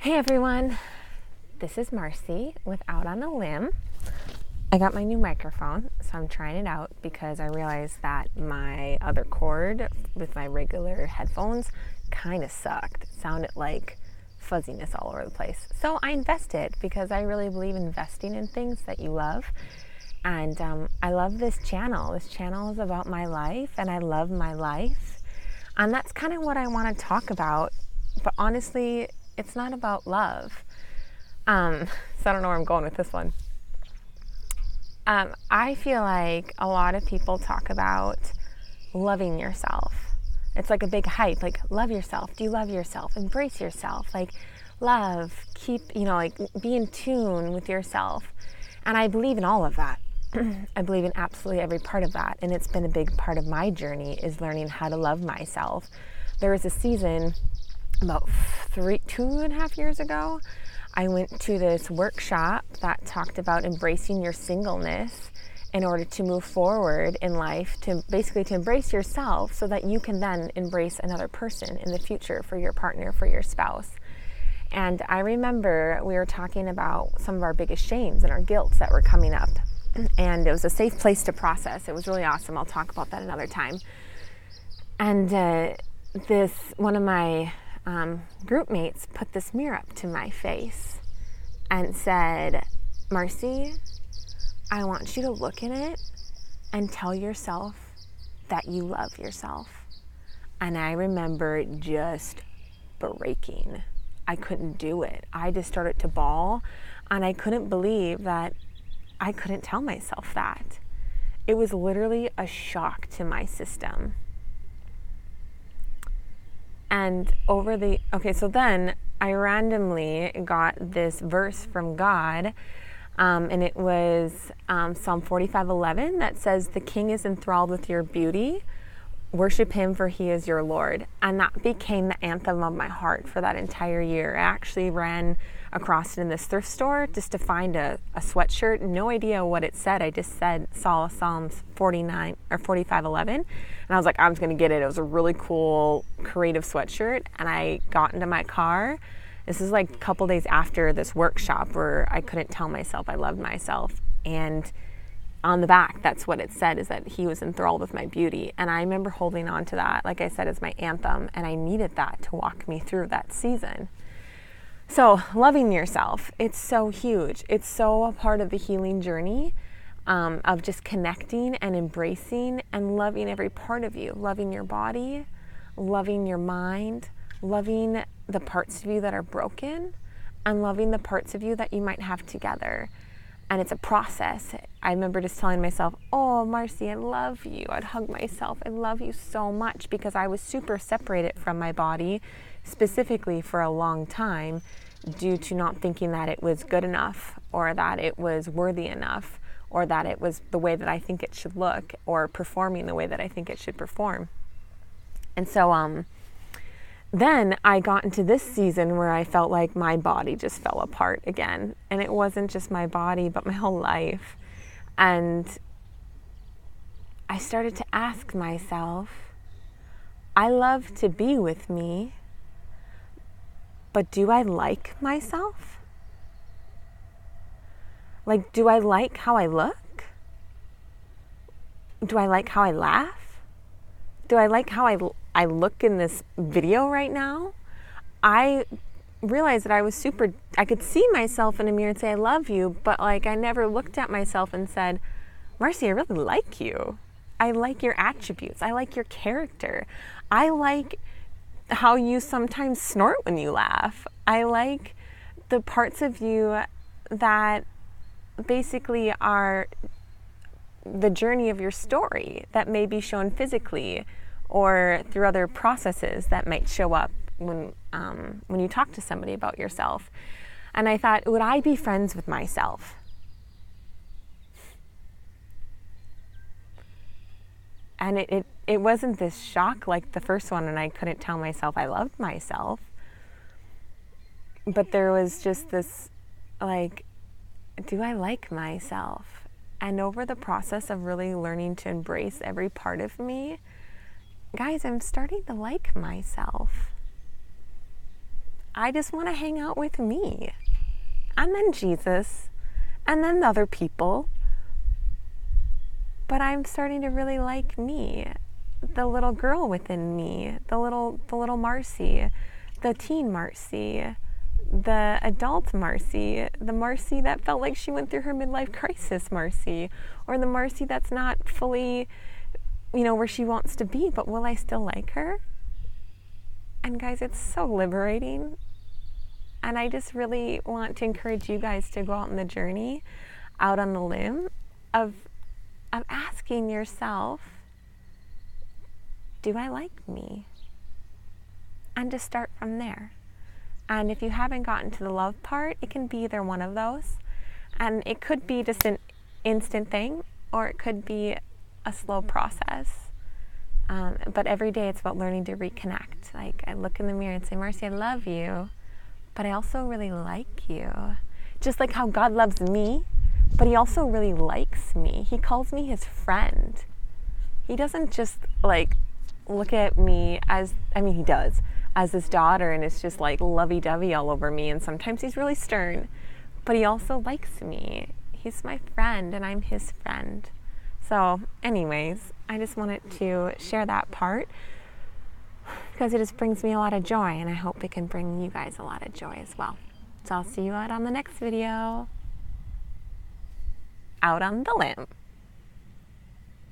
Hey everyone, this is Marcy with Out on a Limb. I got my new microphone, so I'm trying it out because I realized that my other cord with my regular headphones kind of sucked. It sounded like fuzziness all over the place. So I invested because I really believe in investing in things that you love. And I love this channel. This channel is about my life and I love my life. And that's kind of what I want to talk about. But honestly, it's not about love. So I don't know where I'm going with this one. I feel like a lot of people talk about loving yourself. It's like a big hype, like love yourself. Do you love yourself? Embrace yourself. Like love, keep, like be in tune with yourself. And I believe in all of that. I believe in absolutely every part of that. And it's been a big part of my journey is learning how to love myself. There was a season about 2.5 years ago, I went to this workshop that talked about embracing your singleness in order to move forward in life, to embrace yourself so that you can then embrace another person in the future for your partner, for your spouse. And I remember we were talking about some of our biggest shames and our guilts that were coming up. And it was a safe place to process. It was really awesome. I'll talk about that another time. And one of my group mates put this mirror up to my face and said, Marcy, I want you to look in it and tell yourself that you love yourself. And I remember just breaking. I couldn't do it. I just started to bawl and I couldn't believe that I couldn't tell myself that. It was literally a shock to my system. And so then I randomly got this verse from God, and it was Psalm 45:11 that says, "The king is enthralled with your beauty. Worship him, for he is your Lord." And that became the anthem of my heart for that entire year. I actually ran across it in this thrift store just to find a sweatshirt. No idea what it said. I just saw Psalms 45:11, and I was like, I'm just gonna get it. It was a really cool, creative sweatshirt, and I got into my car. This is like a couple days after this workshop where I couldn't tell myself I loved myself, and on the back, that's what it said, is that he was enthralled with my beauty. And I remember holding on to that, like I said, as my anthem, and I needed that to walk me through that season. So loving yourself, it's so huge. It's so a part of the healing journey of just connecting and embracing and loving every part of you, loving your body, loving your mind, loving the parts of you that are broken, and loving the parts of you that you might have together. And it's a process. I remember just telling myself, oh, Marcy, I love you. I'd hug myself. I love you so much, because I was super separated from my body, specifically for a long time, due to not thinking that it was good enough, or that it was worthy enough, or that it was the way that I think it should look, or performing the way that I think it should perform. And so then I got into this season where I felt like my body just fell apart again. And it wasn't just my body, but my whole life. And I started to ask myself, I love to be with me, but do I like myself? Like, do I like how I look? Do I like how I laugh? Do I like how I look in this video right now? I realized that I could see myself in a mirror and say, I love you, but like I never looked at myself and said, Marcy, I really like you. I like your attributes. I like your character. I like how you sometimes snort when you laugh. I like the parts of you that basically are the journey of your story that may be shown physically or through other processes that might show up when you talk to somebody about yourself. And I thought, would I be friends with myself? And it wasn't this shock like the first one, and I couldn't tell myself I loved myself. But there was just this, like, do I like myself? And over the process of really learning to embrace every part of me, guys, I'm starting to like myself. I just want to hang out with me. And then Jesus. And then the other people. But I'm starting to really like me. The little girl within me. The little Marcy. The teen Marcy. The adult Marcy. The Marcy that felt like she went through her midlife crisis Marcy. Or the Marcy that's not fully, where she wants to be, but will I still like her? And guys, it's so liberating. And I just really want to encourage you guys to go out on the journey, out on the limb of asking yourself, do I like me? And to start from there. And if you haven't gotten to the love part, it can be either one of those. And it could be just an instant thing, or it could be a slow process. But every day it's about learning to reconnect. Like, I look in the mirror and say, Marcy, I love you, but I also really like you. Just like how God loves me, but he also really likes me. He calls me his friend. He doesn't just look at me as, he does, as his daughter, and it's just like lovey-dovey all over me, and sometimes he's really stern, but he also likes me. He's my friend, and I'm his friend. So anyways, I just wanted to share that part because it just brings me a lot of joy, and I hope it can bring you guys a lot of joy as well. So I'll see you out on the next video. Out on the limb.